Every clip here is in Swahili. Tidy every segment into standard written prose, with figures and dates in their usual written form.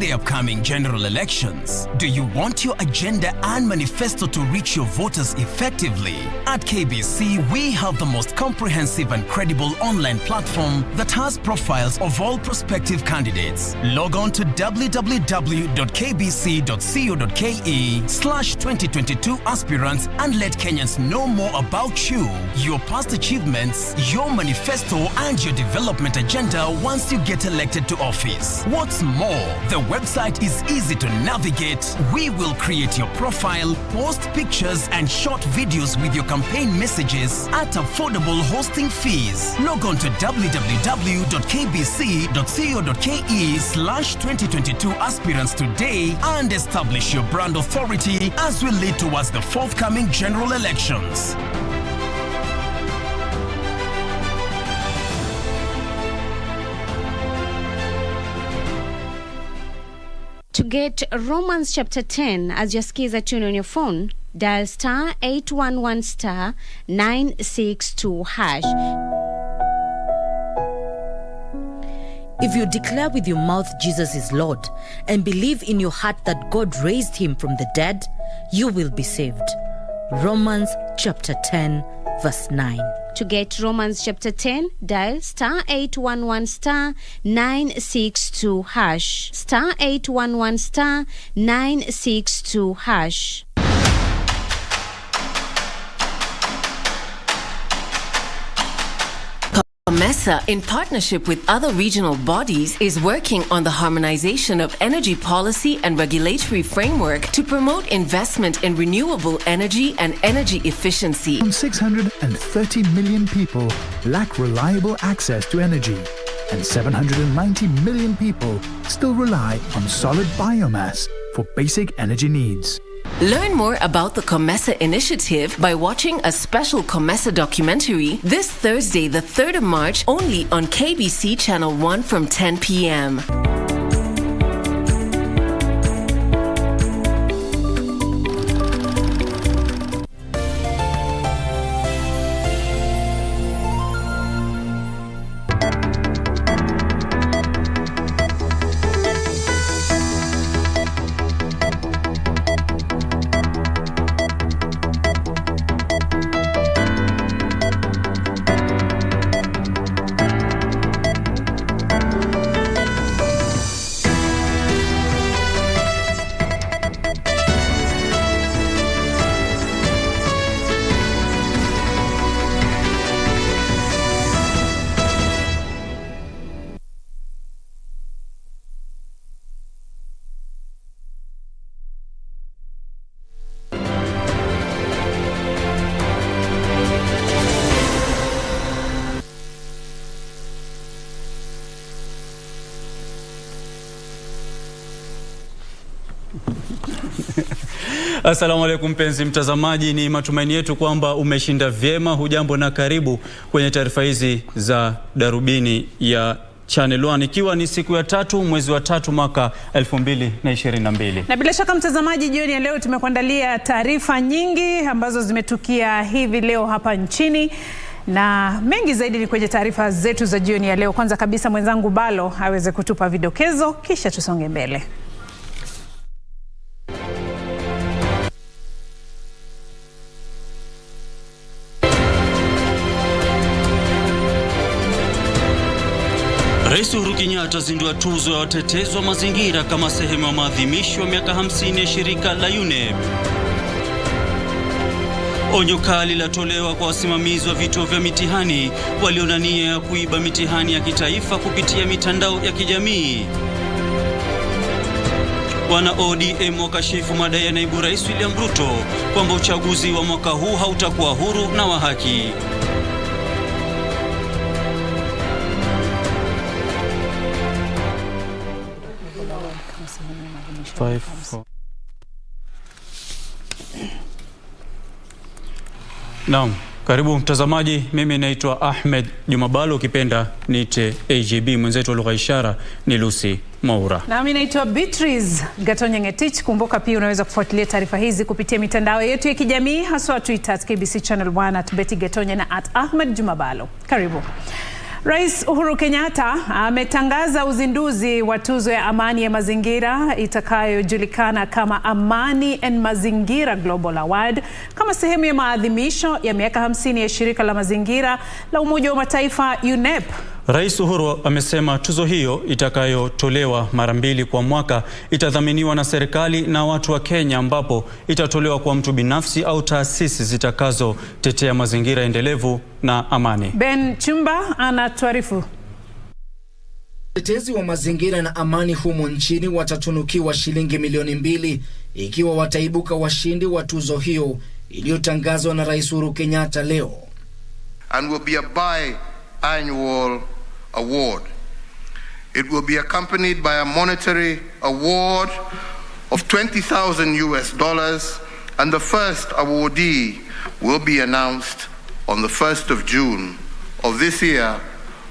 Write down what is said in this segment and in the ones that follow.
the upcoming general elections. Do you want your agenda and manifesto to reach your voters effectively? At KBC, we have the most comprehensive and credible online platform that has profiles of all prospective candidates. Log on to www.kbc.co.ke/2022 aspirants and let Kenyans know more about you, your past achievements, your manifesto, and your development agenda once you get elected to office. What's more, the website is easy to navigate. We will create your profile, post pictures and short videos with your campaign messages at affordable hosting fees. Log on to www.kbc.co.ke/2022 aspirants today and establish your brand authority as we lead towards the forthcoming general elections. To get Romans chapter 10 as your skiza tune on your phone, dial star 811 star 962 hash. If you declare with your mouth Jesus is Lord and believe in your heart that God raised him from the dead, you will be saved. Romans chapter 10 verse 9. To get Romans chapter 10, dial star 811 star 962 hash. Star 811 star 962 hash. COMESA, in partnership with other regional bodies, is working on the harmonization of energy policy and regulatory framework to promote investment in renewable energy and energy efficiency. 630 million people lack reliable access to energy, and 790 million people still rely on solid biomass for basic energy needs. Learn more about the COMESA initiative by watching a special COMESA documentary this Thursday, the 3rd of March, only on KBC Channel 1 from 10 p.m. Asalamu alaykum mpenzi mtazamaji, ni matumaini yetu kwamba umeshinda vyema. Hujambo na karibu kwenye taarifa hizi za Darubini ya Channel 1, ikiwa ni siku ya 3 mwezi wa 3 mwaka 2022. Na bila shaka mtazamaji, jioni ya leo tumekuandalia taarifa nyingi ambazo zimetukia hivi leo hapa nchini, na mengi zaidi ni kwenye taarifa zetu za jioni ya leo. Kwanza kabisa mwenzangu Bhalo aweze kutupa vidokezo, kisha tusonge mbele. Rais Uhuru Kenyatta zindua tuzo ya watetezi wa mazingira kama sehemu ya maadhimisho ya miaka 50 ya shirika la UNEP. Onyo kali latolewa kwa wasimamizi wa vituo vya mitihani walio na nia ya kuiba mitihani ya kitaifa kupitia mitandao ya kijamii. Wana ODM wakashifu madai ya naibu rais William Ruto kwamba uchaguzi wa mwaka huu hautakuwa huru na wa haki. Naam, karibu mtazamaji, mimi naitwa Ahmed Juma, Bhalo ukipenda niite AGB, mwenzetu wa lugha ishara ni Lucy Maura. Na mimi naitwa Beatrice Gatonye. Kumbuka pia unaweza kufuatilia taarifa hizi kupitia mitandao yetu ya kijamii, haswa Twitter @KBC Channel 1 @Betty Gatonye na @Ahmed Juma Bhalo. Karibu. Rais Uhuru Kenyatta ametangaza uzinduzi wa tuzo ya amani ya mazingira itakayojulikana kama Amani and Mazingira Global Award kama sehemu ya maadhimisho ya miaka 50 ya shirika la mazingira la Umoja wa Mataifa UNEP. Rais Uhuru amesema tuzo hiyo itakayotolewa mara 2 kwa mwaka itadhaminiwa na serikali na watu wa Kenya, ambapo itatolewa kwa mtu binafsi au taasisi zitakazotetea mazingira endelevu na amani. Ben Chumba anatuarifu. Watetezi wa mazingira na amani humu nchini watatunukiwa shilingi milioni 2 ikiwa wataibuka washindi wa tuzo hiyo iliyotangazwa na Rais Uhuru Kenyatta leo. And will be a biannual award. It will be accompanied by a monetary award of $20,000, and the first awardee will be announced on the 1st of June of this year,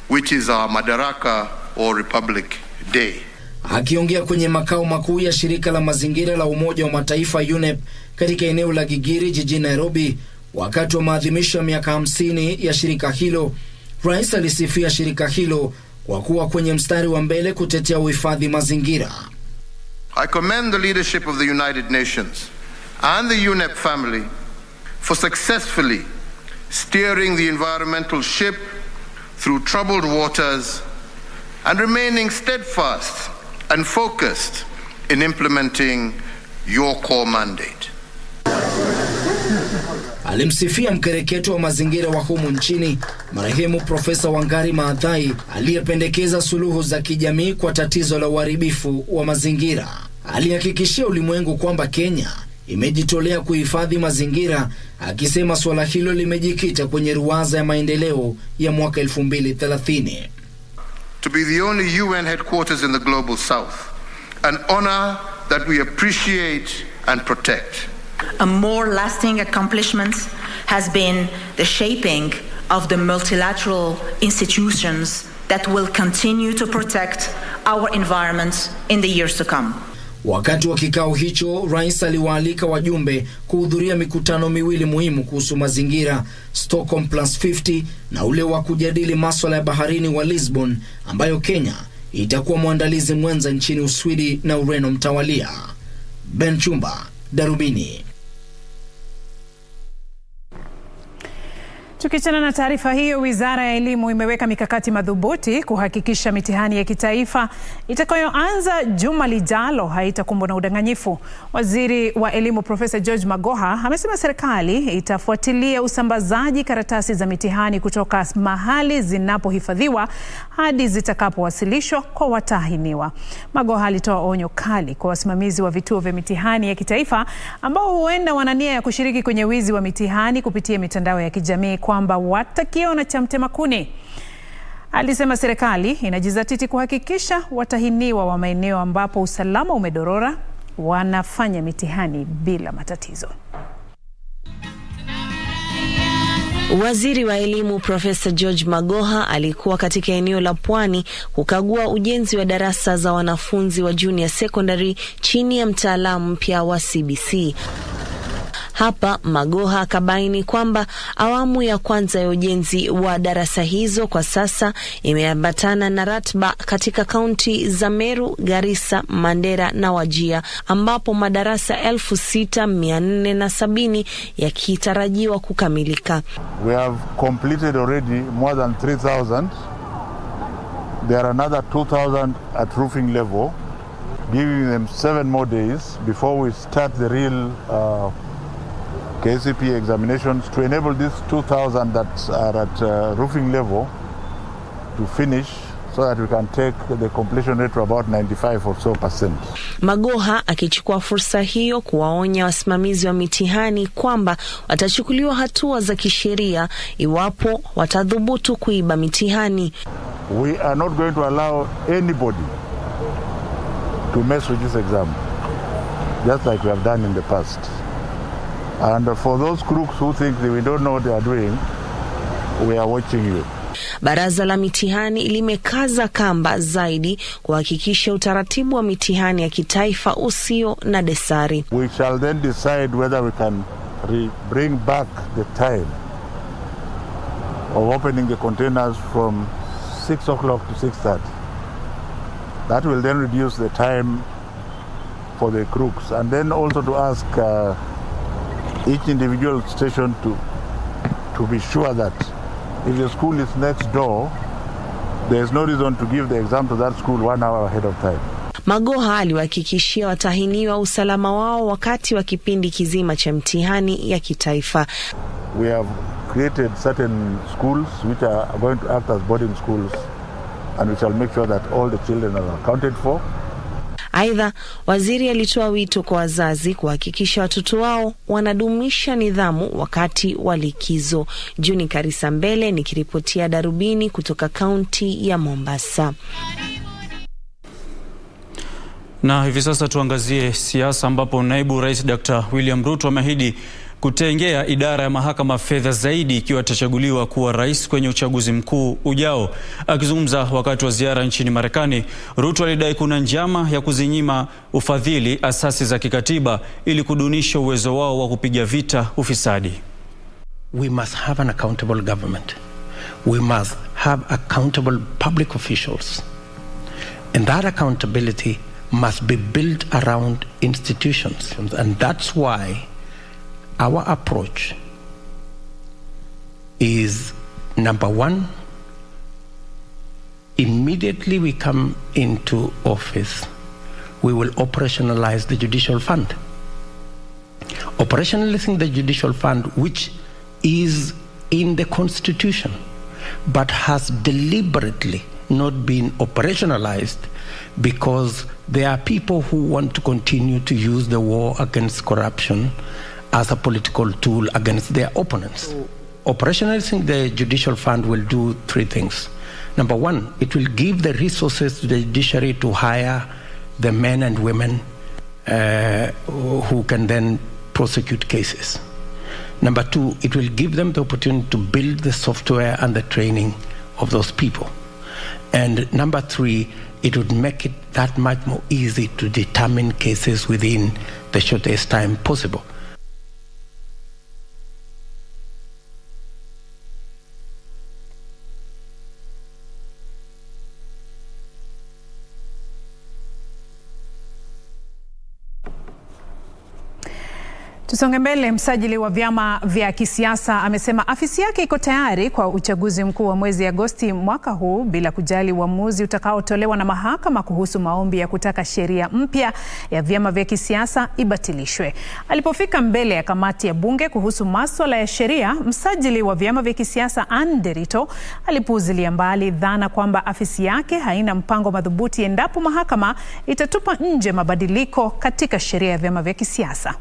which is our Madaraka or Republic Day. Akiongea kwenye makao makuu ya shirika la mazingira la Umoja wa Mataifa UNEP katika eneo la Gigiri jijini Nairobi wakati wa maadhimisho ya miaka 50 ya shirika hilo, Rais alisifia shirika hilo kwa kuwa kwenye mstari wa mbele kutetea uhifadhi mazingira. I commend the leadership of the United Nations and the UNEP family for successfully steering the environmental ship through troubled waters and remaining steadfast and focused in implementing your core mandate. Alimsifia mkereketo wa mazingira wa humu nchini, marehemu Profesa Wangari Maathai, aliyependekeza suluhu za kijamii kwa tatizo la uharibifu wa mazingira. Alihakikishia ulimwengu kwamba Kenya imejitolea kuhifadhi mazingira, akisema swala hilo limejikita kwenye ruwaza ya maendeleo ya mwaka 2030. To be the only UN headquarters in the global south, an honor that we appreciate and protect. A more lasting accomplishment has been the shaping of the multilateral institutions that will continue to protect our environment in the years to come. Wakati wa kikao hicho, Rais aliwaalika wajumbe kuhudhuria mikutano miwili muhimu kuhusu mazingira, Stockholm +50 na ule wa kujadili masuala ya baharini wa Lisbon, ambayo Kenya itakuwa mwandalizi mwenza nchini Uswidi na Ureno mtawalia. Ben Chumba, Darubini. Tukichana na taarifa hiyo, Wizara ya Elimu imeweka mikakati madhubuti kuhakikisha mitihani ya kitaifa itakayoanza juma lijalo haitakumbwa na udanganyifu. Waziri wa Elimu Profesa George Magoha amesema serikali itafuatilia usambazaji karatasi za mitihani kutoka mahali zinapohifadhiwa hadi zitakapowasilishwa kwa watahiniwa. Magoha alitoa onyo kali kwa wasimamizi wa vituo vya mitihani ya kitaifa ambao huenda wana nia ya kushiriki kwenye wizi wa mitihani kupitia mitandao ya kijamii kwamba watakiona cha mtema kuni. Alisema serikali inajizatiti kuhakikisha watahiniwa wa maeneo ambapo usalama umedorora wanafanya mitihani bila matatizo. Waziri wa Elimu Profesa George Magoha alikuwa katika eneo la Pwani kukagua ujenzi wa darasa za wanafunzi wa junior secondary chini ya mtaalamu mpya wa CBC. Hapa Magoha akabaini kwamba awamu ya kwanza ya ujenzi wa darasa hizo kwa sasa imeambatana na ratiba katika kaunti za Meru, Garissa, Mandera na Wajir, ambapo madarasa 6,470 yakitarajiwa kukamilika. We have completed already more than 3,000. There are another 2,000 at roofing level, giving them 7 more days before we start the real KCP examinations to enable these 2,000 that are at roofing level to finish so that we can take the completion rate to about 95% or so. Magoha akichukua fursa hiyo kuwaonya wasimamizi wa mitihani kwamba watachukuliwa hatua za kisheria iwapo watadhubutu kuiba mitihani. We are not going to allow anybody to mess with this exam, just like we have done in the past. And for those crooks who think that we don't know what they are doing, we are watching you. Baraza la mitihani limekaza kamba zaidi kuhakikisha utaratibu wa mitihani ya kitaifa usio na dosari. We shall then decide whether we can bring back the time of opening the containers from 6 o'clock to 6:30. That will then reduce the time for the crooks, and then also to ask each individual station to be sure that if the school is next door, there is no reason to give the exam to that school 1 hour ahead of time. Magoha aliwahakikishia watahiniwa usalama wao wakati wa kipindi kizima cha mtihani ya kitaifa. We have created certain schools which are going to act as boarding schools, and we shall make sure that all the children are accounted for. Aidha, waziri alitoa wito kwa wazazi kuhakikisha watoto wao wanadumisha nidhamu wakati wa likizo. Juni Karisa Mbele nikiripotia Darubini kutoka kaunti ya Mombasa. Na hivi sasa tuangazie siasa, ambapo naibu rais Dr. William Ruto ameahidi kutengea idara ya mahakama fedha zaidi ikiwa atachaguliwa kuwa rais kwenye uchaguzi mkuu ujao. Akizungumza wakati wa ziara nchini Marekani, Ruto alidai kuna njama ya kuzinyima ufadhili asasi za kikatiba ili kudunisha uwezo wao wa kupiga vita ufisadi. We must have an accountable government. We must have accountable public officials. And that accountability must be built around institutions. And that's why our approach is, number one, immediately we come into office, we will operationalize the judicial fund. Operationalizing the judicial fund, which is in the Constitution, but has deliberately not been operationalized because there are people who want to continue to use the war against corruption as a political tool against their opponents. Operationalizing the judicial fund will do three things. Number one, it will give the resources to the judiciary to hire the men and women who can then prosecute cases. Number two, it will give them the opportunity to build the software and the training of those people. And number three, it would make it that much more easy to determine cases within the shortest time possible. Tusonge mbele. Msajili wa vyama vya kisiasa amesema afisi yake iko tayari kwa uchaguzi mkuu wa mwezi Agosti mwaka huu bila kujali uamuzi utakaotolewa na mahakama kuhusu maombi ya kutaka sheria mpya ya vyama vya kisiasa ibatilishwe. Alipofika mbele ya kamati ya bunge kuhusu masuala ya sheria, msajili wa vyama vya kisiasa Anderito alipuuzilia mbali dhana kwamba afisi yake haina mpango madhubuti endapo mahakama itatupa nje mabadiliko katika sheria ya vyama vya kisiasa.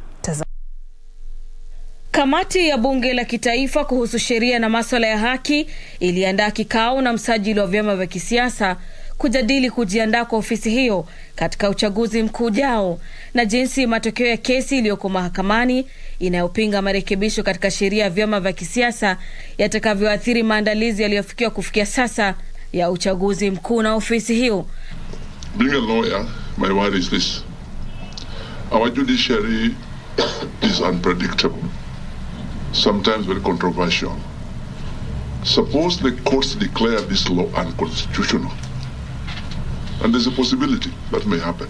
Kamati ya bunge la kitaifa kuhusu sheria na masuala ya haki iliandaa kikao na msajili wa vyama vya kisiasa kujadili kujiandaa kwa ofisi hiyo katika uchaguzi mkuu ujao na jinsi matokeo ya kesi iliyoko mahakamani inayopinga marekebisho katika sheria ya vyama vya kisiasa yatakavyoathiri maandalizi yaliyofikiwa kufikia sasa ya uchaguzi mkuu na ofisi hiyo. Being a lawyer, my word is this. Our judiciary is unpredictable, sometimes very controversial. Suppose the courts declare this law unconstitutional, and there's a possibility that may happen.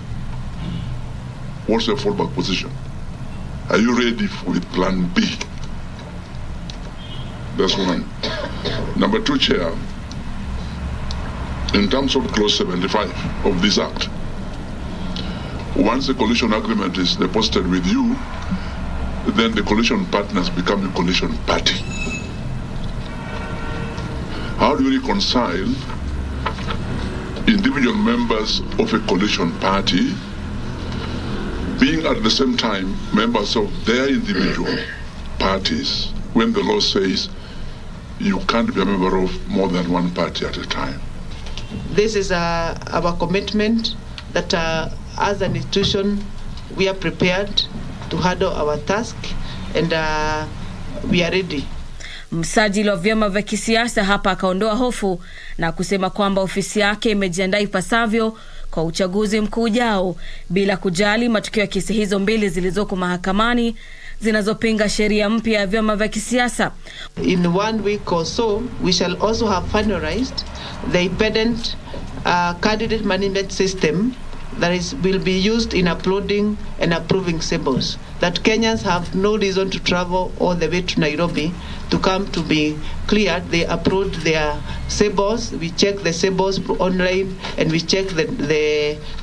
What's your fallback position? Are you ready with plan B? That's one. Number two, Chair, in terms of clause 75 of this act, once the coalition agreement is deposited with you, then the coalition partners become a coalition party. How do you reconcile individual members of a coalition party being at the same time members of their individual parties when the law says you can't be a member of more than one party at a time? This is our commitment that as an institution we are prepared to handle our task and we are ready. Msajili wa vyama vya kisiasa hapa akaondoa hofu na kusema kwamba ofisi yake imejiandaa ipasavyo kwa uchaguzi mkuu ujao, bila kujali matukio ya kesi hizo mbili zilizoko mahakamani zinazopinga sheria mpya ya vyama vya kisiasa. In 1 week or so, we shall also have finalized the independent candidate management system that will be used in uploading and approving symbols, that Kenyans have no reason to travel all the way to Nairobi to come to be cleared. They upload their symbols, we check the symbols online, and we check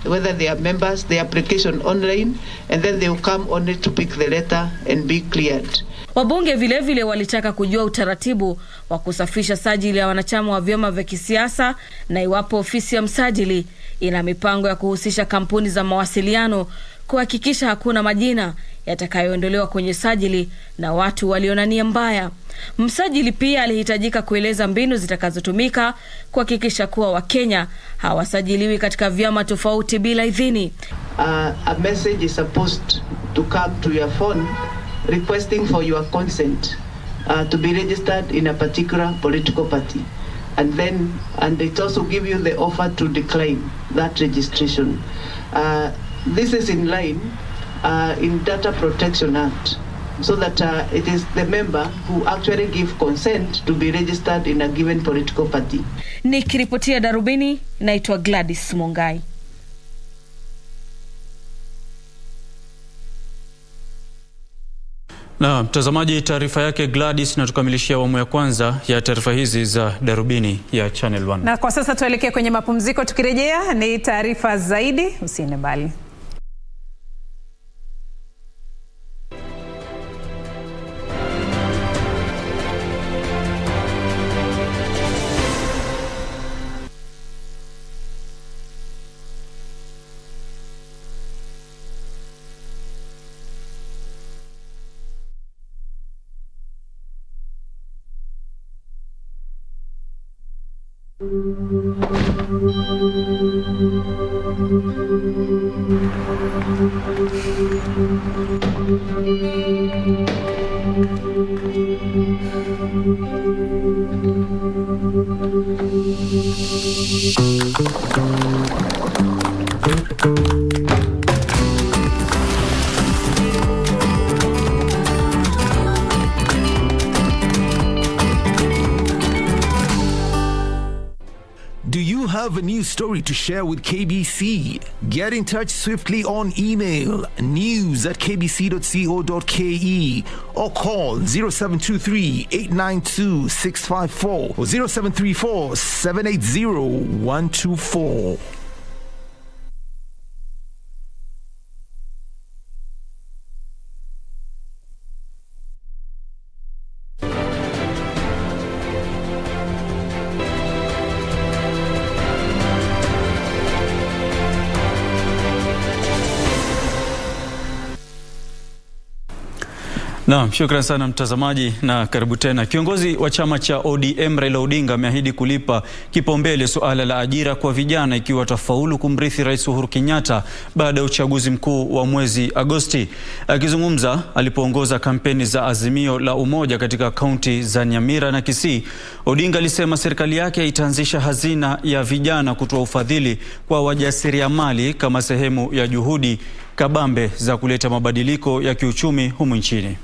whether they are members, the application online, and then they will come only to pick the letter and be cleared. Wabunge vile vile walitaka kujua utaratibu wa kusafisha sajili ya wanachama wa vyama vya kisiasa na iwapo ofisi ya msajili ina mipango ya kuhusisha kampuni za mawasiliano kuhakikisha hakuna majina yatakayoondolewa kwenye sajili na watu waliona nia mbaya. Msajili pia alihitajika kueleza mbinu zitakazotumika kuhakikisha kuwa Wakenya hawasajiliwi katika vyama tofauti bila idhini. A message is supposed to come to your phone requesting for your consent to be registered in a particular political party. And it also give you the offer to decline that registration. This is in line in Data Protection Act, so that it is the member who actually give consent to be registered in a given political party. Nikiripotia Darubini, naitwa Gladys Mungai. Na mtazamaji, taarifa yake Gladys na tukamilishia awamu ya kwanza ya taarifa hizi za Darubini ya Channel 1. Na kwa sasa tuelekee kwenye mapumziko, tukirejea ni taarifa zaidi, usiende mbali. Do you have a news story to share with KBC? Get in touch swiftly on email news@kbc.co.ke or call 0723 892 654 or 0734 780 124. Naam, shukrani sana mtazamaji na karibu tena. Kiongozi wa chama cha ODM Raila Odinga ameahidi kulipa kipaumbele suala la ajira kwa vijana ikiwa atafaulu kumrithi Rais Uhuru Kenyatta baada ya uchaguzi mkuu wa mwezi Agosti. Akizungumza alipoongoza kampeni za Azimio la Umoja katika kaunti za Nyamira na Kisii, Odinga alisema serikali yake itaanzisha hazina ya vijana kutoa ufadhili kwa wajasiriamali kama sehemu ya juhudi kabambe za kuleta mabadiliko ya kiuchumi humu nchini.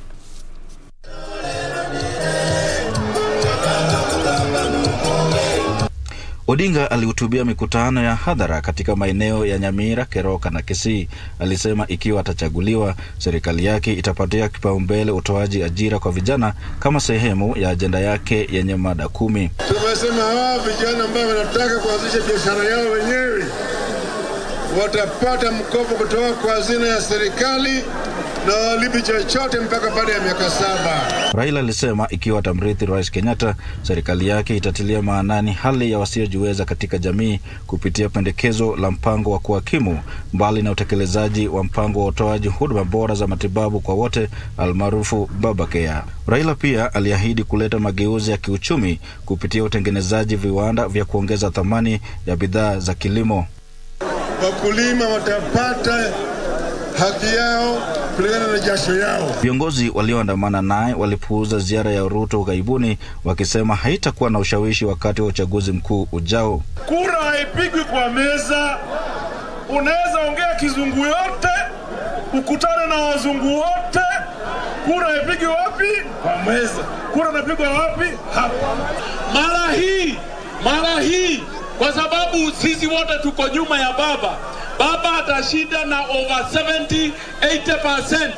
Odinga alihutubia mikutano ya hadhara katika maeneo ya Nyamira, Keroka na Kisii. Alisema ikiwa atachaguliwa, serikali yake itapatia kipaumbele utoaji ajira kwa vijana kama sehemu ya ajenda yake yenye mada 10. Tumesema hawa vijana ambao wanataka kuanzisha biashara yao wenyewe watapata mkopo kutoka kwa hazina ya serikali na walipi chochote mpaka baada ya miaka 7. Raila alisema ikiwa atamrithi Rais Kenyatta, serikali yake itatilia maanani hali ya wasiojiweza katika jamii kupitia pendekezo la mpango wa kuhakimu, mbali na utekelezaji wa mpango wa utoaji huduma bora za matibabu kwa wote almaarufu Baba Care. Raila pia aliahidi kuleta mageuzi ya kiuchumi kupitia utengenezaji viwanda vya kuongeza thamani ya bidhaa za kilimo. Wakulima watapata haki yao kulingana na jasho yao. Viongozi walioandamana naye walipuuza ziara ya Ruto ughaibuni, wakisema haitakuwa na ushawishi wakati wa uchaguzi mkuu ujao. Kura haipigwi kwa meza, unaweza ongea kizungu yote, ukutane na wazungu wote, kura ipige wapi? Kwa meza. Kura napigwa wapi? Hapa. Mara hii kwa sababu sisi wote tuko nyuma ya baba. Baba atashinda na over 70-80%.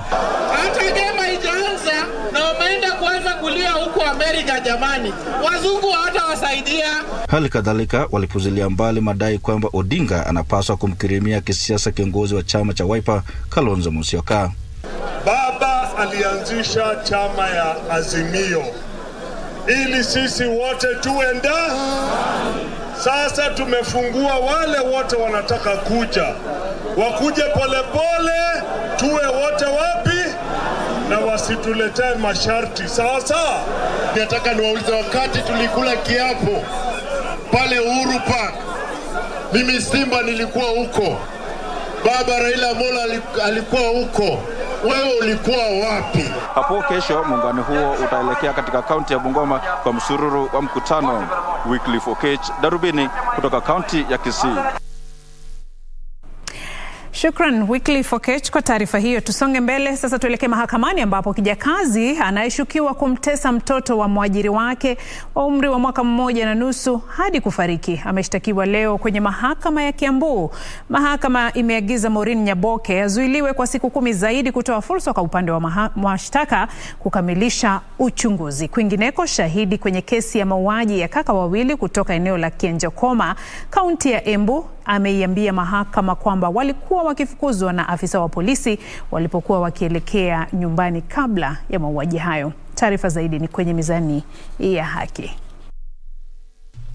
Hata kama haijaanza na wameenda kuanza kulia huko Amerika, jamani, wazungu hawatawasaidia. Hali kadhalika walipuzilia mbali madai kwamba Odinga anapaswa kumkirimia kisiasa kiongozi wa chama cha Wiper Kalonzo Musyoka. Baba alianzisha chama ya Azimio ili sisi wote tuenda. Sasa tumefungua, wale wote wanataka kuja, wakuje polepole, tuwe wote wapi na wasituletee masharti. Sasa nataka niwaulize, wakati tulikula kiapo pale Uhuru Park, mimi Simba nilikuwa huko, baba Raila Amolo alikuwa huko, wewe ulikuwa wapi? Hapo kesho muungano huo utaelekea katika kaunti ya Bungoma kwa msururu wa mkutano. Wycliffe Okech, Darubini, kutoka kaunti ya Kisii. Shukran Wycliffe Okech kwa taarifa hiyo. Tusonge mbele sasa, tuelekee mahakamani ambapo kijakazi anayeshukiwa kumtesa mtoto wa mwajiri wake wa umri wa mwaka 1.5 hadi kufariki ameshtakiwa leo kwenye mahakama ya Kiambu. Mahakama imeagiza Maureen Nyaboke azuiliwe kwa siku 10 zaidi kutoa fursa kwa upande wa mashtaka kukamilisha uchunguzi. Kwingineko, shahidi kwenye kesi ya mauaji ya kaka wawili kutoka eneo la Kienjokoma, kaunti ya Embu, ameiambia mahakama kwamba walikuwa wakifukuzwa na afisa wa polisi walipokuwa wakielekea nyumbani kabla ya mauaji hayo. Taarifa zaidi ni kwenye mizani ya haki.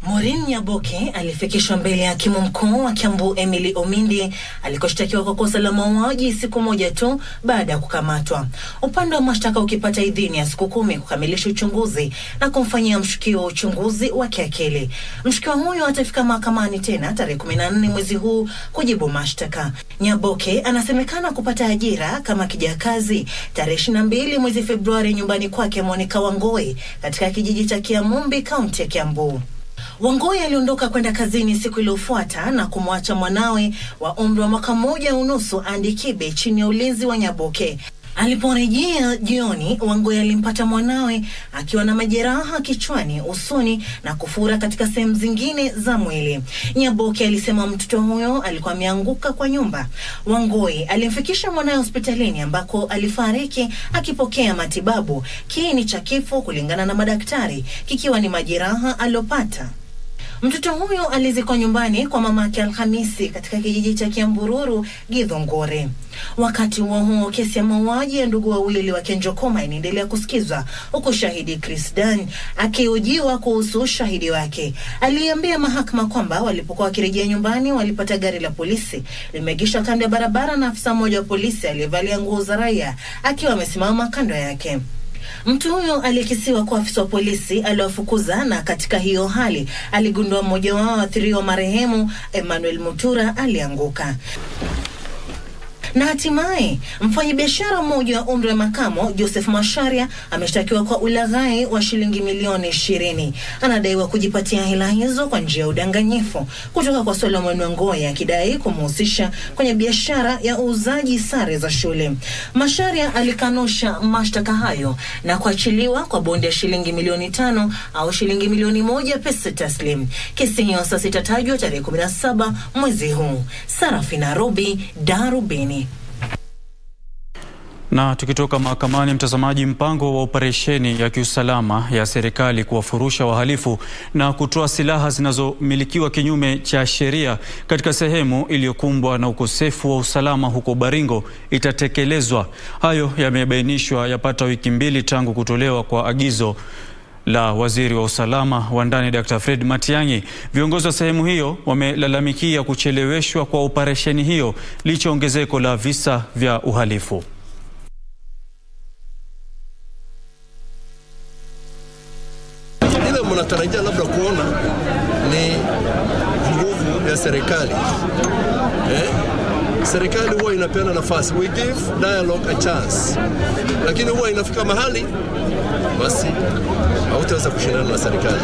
Maureen Nyaboke alifikishwa mbele ya hakimu mkuu wa Kiambu Emily Omindi alikoshtakiwa kwa kosa la mauaji siku moja tu baada ya kukamatwa. Upande wa mashtaka ukipata idhini ya siku 10 kukamilisha uchunguzi na kumfanyia mshukiwa uchunguzi wa kiakili. Mshukiwa huyo atafika mahakamani tena tarehe 14 mwezi huu kujibu mashtaka. Nyaboke anasemekana kupata ajira kama kijakazi tarehe 22 mwezi Februari nyumbani kwake Monica Wangoi katika kijiji cha Kiamumbi, kaunti ya Kiambu. Wangoi aliondoka kwenda kazini siku iliyofuata na kumwacha mwanawe wa umri wa mwaka 1.5 Andy Kibe chini ya ulinzi wa Nyaboke. Aliporejea jioni, Wangoi alimpata mwanawe akiwa na majeraha kichwani, usoni na kufura katika sehemu zingine za mwili. Nyaboke alisema mtoto huyo alikuwa ameanguka kwa nyumba. Wangoi alimfikisha mwanawe hospitalini ambako alifariki akipokea matibabu, kiini cha kifo kulingana na madaktari kikiwa ni majeraha aliyopata. Mtoto huyo alizikwa nyumbani kwa mamake Alhamisi katika kijiji cha Kiambururu, Githongore. Wakati huo kesi ya mauaji ya ndugu wawili wa Kienjokoma inaendelea kusikizwa, huku shahidi Chris Dan akihojiwa kuhusu shahidi wake. Aliambia mahakama kwamba walipokuwa wakirejea nyumbani walipata gari la polisi limeegeshwa kando ya barabara na afisa mmoja wa polisi aliyevalia nguo za raia akiwa amesimama kando yake. Mtu huyo alikisiwa kwa afisa wa polisi aliwafukuza, na katika hiyo hali aligundua mmoja wao athiriwa marehemu Emmanuel Mutura alianguka. Na hatimaye mfanyabiashara mmoja wa umri wa makamo Joseph Masharia ameshtakiwa kwa ulaghai wa shilingi milioni 20. Anadaiwa kujipatia hela hizo kwa njia ya udanganyifu kutoka kwa Solomon Wangoi, akidai kumhusisha kwenye biashara ya uuzaji sare za shule. Masharia alikanusha mashtaka hayo na kuachiliwa kwa bondi ya shilingi milioni 5 au shilingi milioni 1 pesa taslim. Kesi hiyo sasa itatajwa tarehe 17 mwezi huu. Sarafina Robi, Darubini. Na tukitoka mahakamani, mtazamaji, mpango wa operesheni ya kiusalama ya serikali kuwafurusha wahalifu na kutoa silaha zinazomilikiwa kinyume cha sheria katika sehemu iliyokumbwa na ukosefu wa usalama huko Baringo itatekelezwa. Hayo yamebainishwa yapata wiki 2 tangu kutolewa kwa agizo la waziri wa usalama wa ndani Dr. Fred Matiang'i. Viongozi wa sehemu hiyo wamelalamikia kucheleweshwa kwa operesheni hiyo licha ongezeko la visa vya uhalifu. Ile mnatarajia labda kuona ni nguvu ya serikali. Serikali huwa inapeana nafasi, we give dialogue a chance, lakini huwa inafika mahali basi hautaweza kushindana na serikali.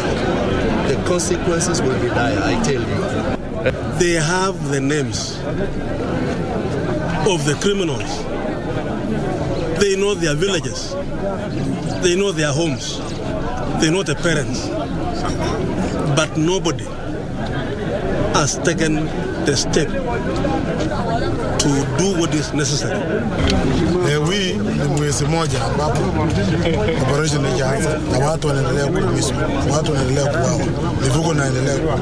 The consequences will be dire, I tell you. they have the names of the criminals. They know their villages. They know their homes. They know the parents. But nobody has taken the step to do what is necessary. Hii ni mwezi moja ambapo operation imeanza na watu wanaendelea kuumizwa, watu wanaendelea kuuawa, mifugo inaendelea kubebwa.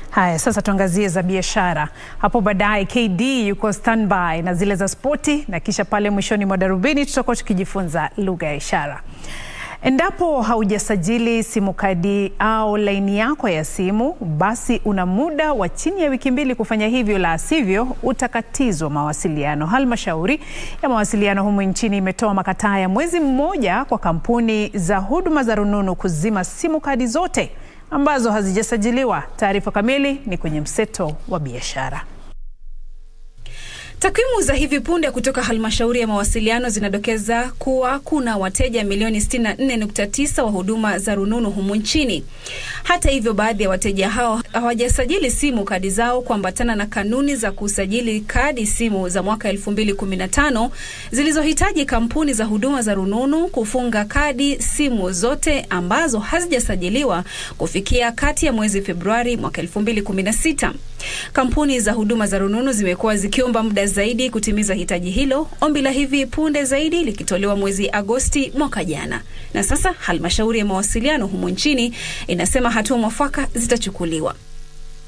Haya, sasa tuangazie za biashara. Hapo baadaye KD yuko standby na zile za spoti, na kisha pale mwishoni mwa Darubini tutakuwa tukijifunza lugha ya ishara. Endapo haujasajili simu kadi au laini yako ya simu, basi una muda wa chini ya wiki 2 kufanya hivyo, la sivyo utakatizwa mawasiliano. Halmashauri ya mawasiliano humu nchini imetoa makataa ya mwezi mmoja kwa kampuni za huduma za rununu kuzima simu kadi zote ambazo hazijasajiliwa. Taarifa kamili ni kwenye mseto wa biashara. Takwimu za hivi punde kutoka halmashauri ya mawasiliano zinadokeza kuwa kuna wateja milioni 64.9 wa huduma za rununu humu nchini. Hata hivyo, baadhi ya wateja hao hawajasajili simu kadi zao kuambatana na kanuni za kusajili kadi simu za mwaka 2015 zilizohitaji kampuni za huduma za rununu kufunga kadi simu zote ambazo hazijasajiliwa kufikia kati ya mwezi Februari mwaka 2016. Kampuni za huduma za rununu zimekuwa zikiomba muda zaidi kutimiza hitaji hilo, ombi la hivi punde zaidi likitolewa mwezi Agosti mwaka jana. Na sasa halmashauri ya mawasiliano humu nchini inasema hatua mwafaka zitachukuliwa.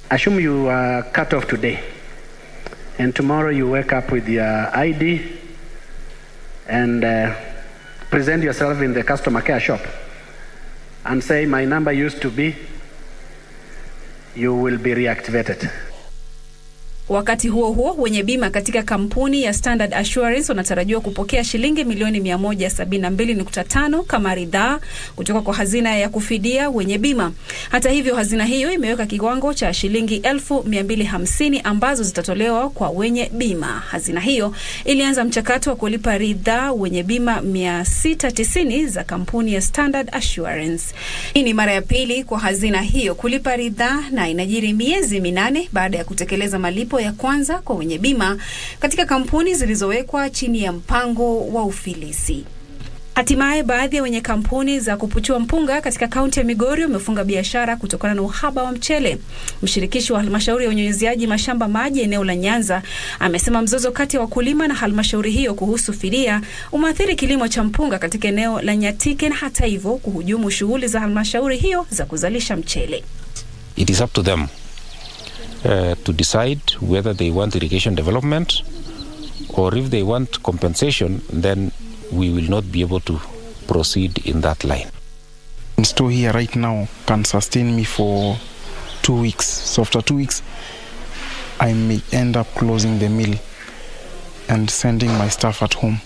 Assume you are cut off today and tomorrow you wake up with your ID and present yourself in the customer care shop and say my number used to be, you will be reactivated. Wakati huo huo, wenye bima katika kampuni ya Standard Assurance wanatarajiwa kupokea shilingi milioni 172.5 kama ridhaa kutoka kwa hazina ya kufidia wenye bima. Hata hivyo, hazina hiyo imeweka kiwango cha shilingi 1250 ambazo zitatolewa kwa wenye bima. Hazina hiyo ilianza mchakato wa kulipa ridhaa wenye bima 690 za kampuni ya Standard Assurance. Hii ni mara ya pili kwa hazina hiyo kulipa ridhaa na inajiri miezi 8 baada ya kutekeleza malipo ya kwanza kwa wenye bima katika kampuni zilizowekwa chini ya mpango wa ufilisi. Hatimaye, baadhi ya wenye kampuni za kupuchua mpunga katika kaunti ya Migori wamefunga biashara kutokana na uhaba wa mchele. Mshirikishi wa halmashauri ya unyunyiziaji mashamba maji eneo la Nyanza amesema mzozo kati ya wakulima na halmashauri hiyo kuhusu fidia umeathiri kilimo cha mpunga katika eneo la Nyatike, na hata hivyo kuhujumu shughuli za halmashauri hiyo za kuzalisha mchele. It is up to them to decide whether they want irrigation development or if they want compensation, then we will not be able to proceed in that line. Store here right now can sustain me for 2 weeks. So after 2 weeks, I may end up closing the mill and sending my staff at home.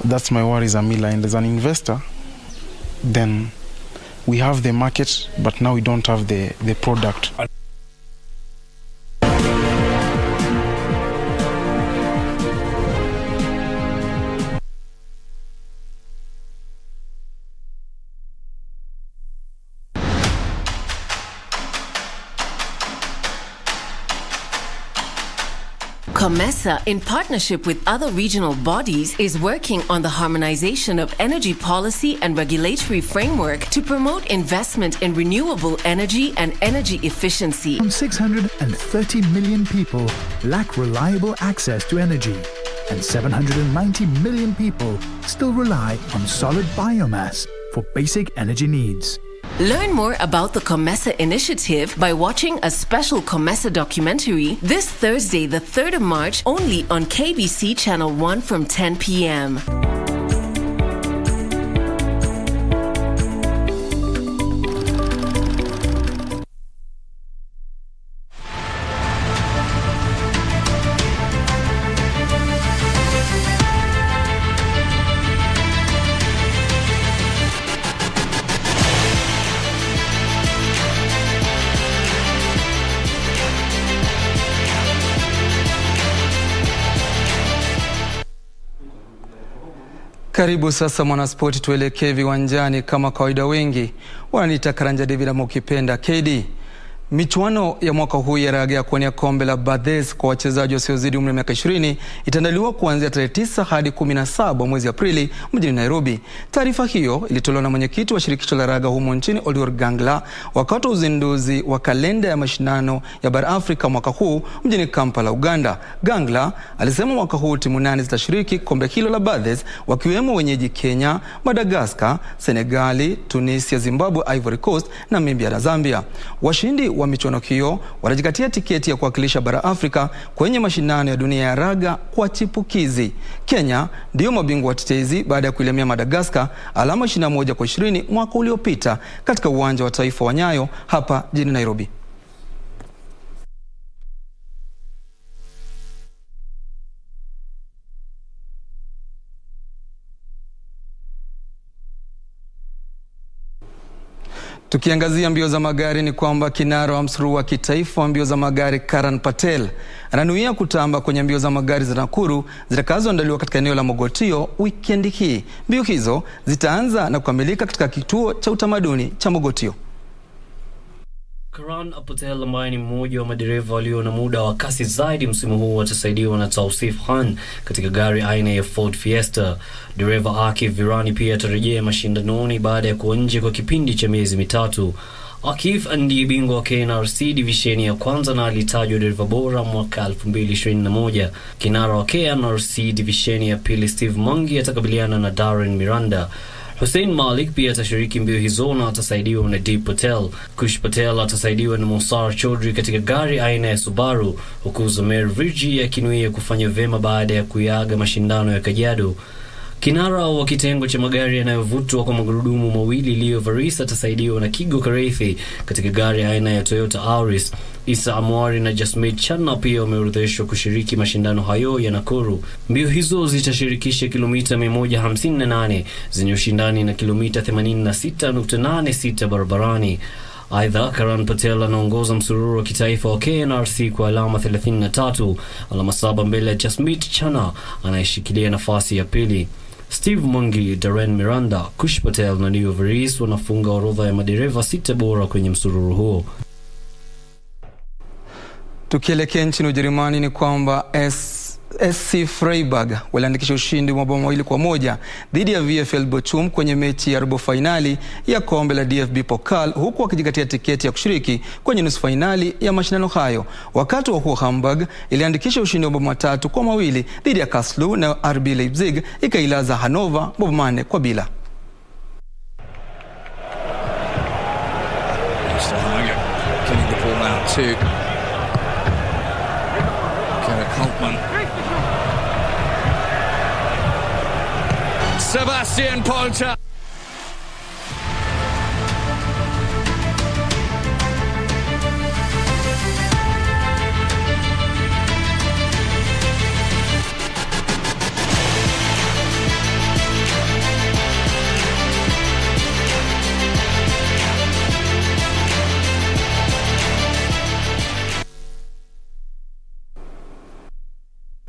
That's my worry as a miller. And as an investor, then we have the market, but now we don't have the product. COMESA, in partnership with other regional bodies, is working on the harmonization of energy policy and regulatory framework to promote investment in renewable energy and energy efficiency. 630 million people lack reliable access to energy, and 790 million people still rely on solid biomass for basic energy needs. Learn more about the COMESA initiative by watching a special COMESA documentary this Thursday, the 3rd of March, only on KBC Channel 1 from 10 p.m. Karibu sasa mwanaspoti, tuelekee viwanjani. Kama kawaida, wengi wananiita Karanja David ama ukipenda KD. Michuano ya mwaka huu ya raga ya kuwania kombe la Bathurst kwa wachezaji wasiozidi umri wa miaka 20 itaandaliwa kuanzia tarehe 9 hadi 17 mwezi Aprili mjini Nairobi. Taarifa hiyo ilitolewa na mwenyekiti wa shirikisho la raga humo nchini Oliver Gangla wakati wa uzinduzi wa kalenda ya mashindano ya bara Afrika mwaka huu mjini Kampala, Uganda. Gangla alisema mwaka huu timu 8 zitashiriki kombe hilo la Bathurst, wakiwemo wenyeji Kenya, Madagascar, Senegali, Tunisia, Zimbabwe, Ivory Coast, Namibia na Zambia. Washindi wa michuano hiyo wanajikatia tiketi ya kuwakilisha bara Afrika kwenye mashindano ya dunia ya raga kwa chipukizi. Kenya ndio mabingwa watetezi baada ya kuilemea Madagascar alama 21-20 mwaka uliopita katika uwanja wa taifa wa Nyayo hapa jijini Nairobi. Tukiangazia mbio za magari ni kwamba kinara wa msururu wa kitaifa wa mbio za magari Karan Patel ananuia kutamba kwenye mbio za magari za Nakuru zitakazoandaliwa katika eneo la Mogotio wikendi hii. Mbio hizo zitaanza na kukamilika katika kituo cha utamaduni cha Mogotio. Karan Patel ambaye ni mmoja wa madereva walio na muda wa kasi zaidi msimu huu atasaidiwa na Tausif Khan katika gari aina ya Ford Fiesta. Dereva Akif Virani pia atarejea mashindanoni baada ya kuwa nje kwa kipindi cha miezi mitatu. Akif ndiye bingwa wa KNRC divisheni ya kwanza na alitajwa dereva bora mwaka 2021. Kinara wa KNRC divisheni ya pili Steve Mungi atakabiliana na Darren Miranda. Hussein Malik pia atashiriki mbio hizo na atasaidiwa na Deep Patel. Kush Patel atasaidiwa na Musar Chaudhry katika gari aina ya Subaru, huku Zamer Virji akinuia kufanya vema baada ya kuyaga mashindano ya Kajiado. Kinara wa kitengo cha magari yanayovutwa kwa magurudumu mawili Leo Varisa atasaidiwa na Kigo Kareithi katika gari aina ya Toyota Auris. Isa Amwari na Jasmeet Channa pia wameorodheshwa kushiriki mashindano hayo ya Nakuru. Mbio hizo zitashirikisha kilomita 158 zenye ushindani na kilomita 86.86 barabarani. Aidha, Karan Patel anaongoza msururu wa kitaifa wa KNRC kwa alama 33, alama 7 mbele ya Jasmeet Channa anayeshikilia nafasi ya pili. Steve Mungi, Darren Miranda, Kush Patel na Leo Varisa wanafunga orodha ya madereva 6 bora kwenye msururu huo. Tukielekea nchini Ujerumani ni kwamba SC Freiburg waliandikisha ushindi wa mabao 2-1 dhidi ya VfL Bochum kwenye mechi ya robo finali ya kombe la DFB Pokal, huku wakijikatia tiketi ya kushiriki kwenye nusu finali ya mashindano hayo. Wakati wa huo Hamburg iliandikisha ushindi wa mabao 3-2 dhidi ya Karlsruhe na RB Leipzig ikailaza Hannover mabao 4-0. Sebastian Polter.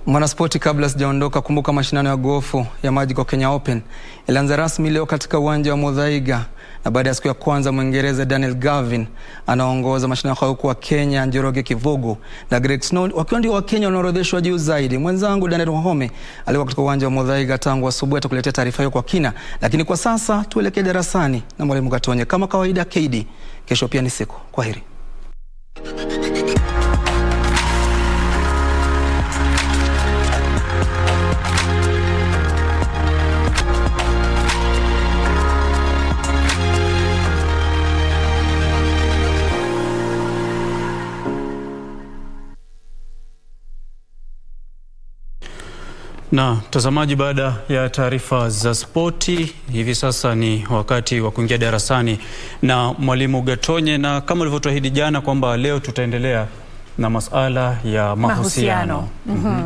Mwanaspoti, kabla sijaondoka, kumbuka mashindano ya gofu ya maji kwa Kenya Open ilianza rasmi leo katika uwanja wa Muthaiga, na baada ya siku ya kwanza Mwingereza Daniel Gavin anaongoza mashindano hayo kwa Kenya Njoroge Kivugu na Greg Snow wakiwa ndio wa Kenya wanaorodheshwa juu zaidi. Mwenzangu Daniel Wahome alikuwa katika uwanja wa Muthaiga tangu asubuhi, atakuletea taarifa hiyo kwa kina, lakini kwa sasa tuelekee darasani na mwalimu Gatonye. Kama kawaida KD, kesho pia ni siku. Kwaheri. Na mtazamaji, baada ya taarifa za spoti, hivi sasa ni wakati wa kuingia darasani na mwalimu Gatonye, na kama ulivyotuahidi jana kwamba leo tutaendelea na masuala ya mahusiano.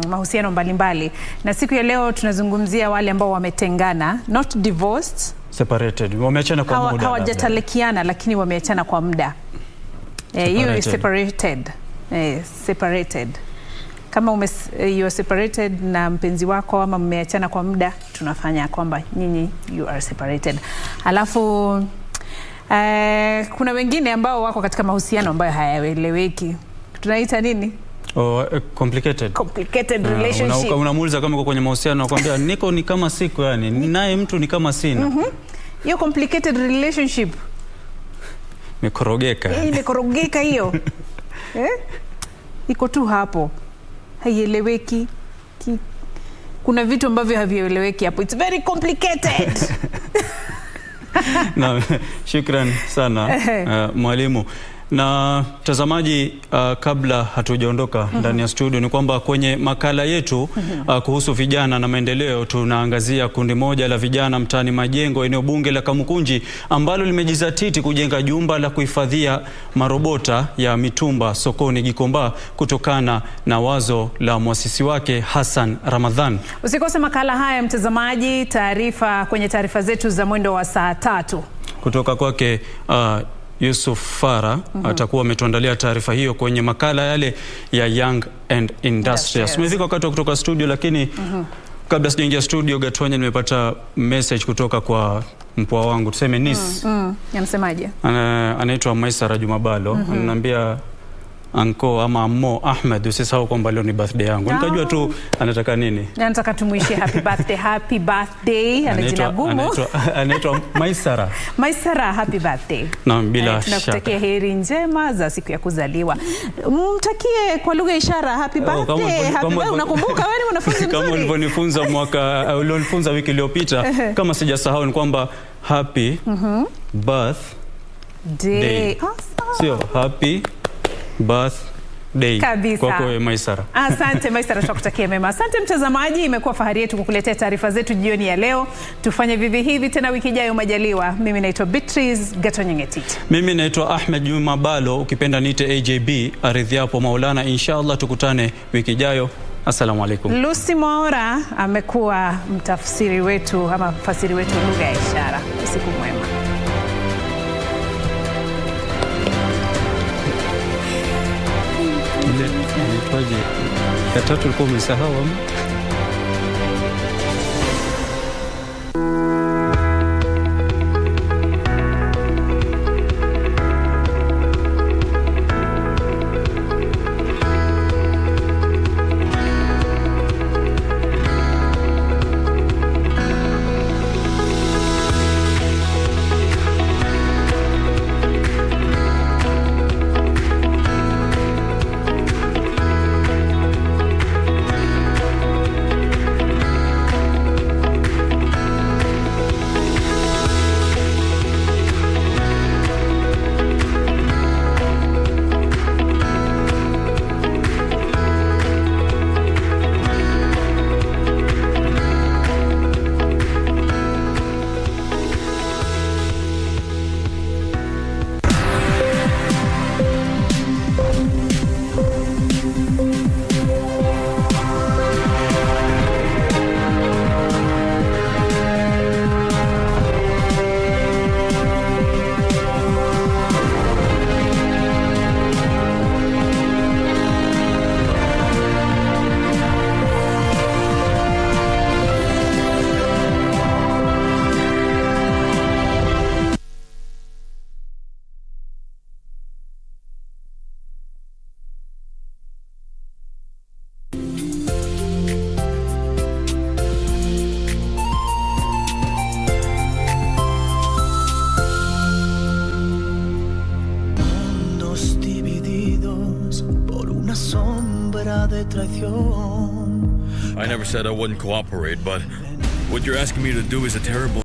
Mahusiano mbalimbali. Na siku ya leo tunazungumzia wale ambao wametengana, not divorced, separated. Wameachana kwa muda. Hawajatalikiana lakini wameachana kwa muda. Hiyo is separated. Separated. kama you are separated na mpenzi wako ama mmeachana kwa muda, tunafanya kwamba nyinyi you are separated. Alafu kuna wengine ambao wako katika mahusiano ambayo hayaeleweki. Tunaita nini? Complicated relationship. Unamuuliza kama uko kwenye mahusiano, nakwambia niko ni kama siko, yani naye mtu ni kama sina. Hiyo complicated relationship imekorogeka. Imekorogeka hiyo. Iko tu hapo. Haieleweki. Kuna vitu ambavyo havieleweki hapo. It's very complicated. Na shukran sana mwalimu. Na mtazamaji, kabla hatujaondoka ndani ya studio, ni kwamba kwenye makala yetu kuhusu vijana na maendeleo, tunaangazia kundi moja la vijana mtaani Majengo, eneo bunge la Kamukunji, ambalo limejizatiti kujenga jumba la kuhifadhia marobota ya mitumba sokoni Gikomba, kutokana na wazo la muasisi wake Hassan Ramadhan. Usikose makala haya mtazamaji, kwenye taarifa zetu za mwendo wa saa 3 kutoka kwake Yusuf Farah. Atakuwa ametuandalia taarifa hiyo kwenye makala yale ya Young and Industrious. Tumefika wakati wa kutoka studio, lakini kabla sijaingia studio, Gatonye, nimepata message kutoka kwa mpwa wangu, tuseme Nis. Yamsemaje? Anaitwa Maisara Juma Bhalo. Ananiambia Anko ama Mo Ahmed, usisahau kwamba leo ni birthday yangu. Nikajua tu anataka nini. Nataka tumuishie happy birthday. Ana jina gumu. Anaitwa Maisara. Maisara, happy birthday. Na bila shaka tunakutakia heri njema za siku ya kuzaliwa. Mtakie kwa lugha ishara happy birthday. Unakumbuka wewe ni mwanafunzi mzuri. Kama ulivyonifunza ulionifunza wiki iliyopita, kama sijasahau, ni kwamba happy birthday. Sio happy birthday kwako Maisara. Asante Maisara, tunakutakia mema. Asante mtazamaji, imekuwa fahari yetu kukuletea taarifa zetu jioni ya leo. Tufanye vivi hivi tena wiki ijayo majaliwa. Mimi naitwa Beatrice Gatonye. Mimi naitwa Ahmed Juma Bhalo, ukipenda niite AJB. Aridhi hapo Maulana. Inshallah tukutane wiki ijayo. Assalamu alaikum. Lucy Mwaura amekuwa mtafsiri wetu ama mfasiri wetu lugha ya ishara. Usiku mwema. Ile ya tatu ulikuwa umesahau. I never said I wouldn't cooperate, but what you're asking me to do is a terrible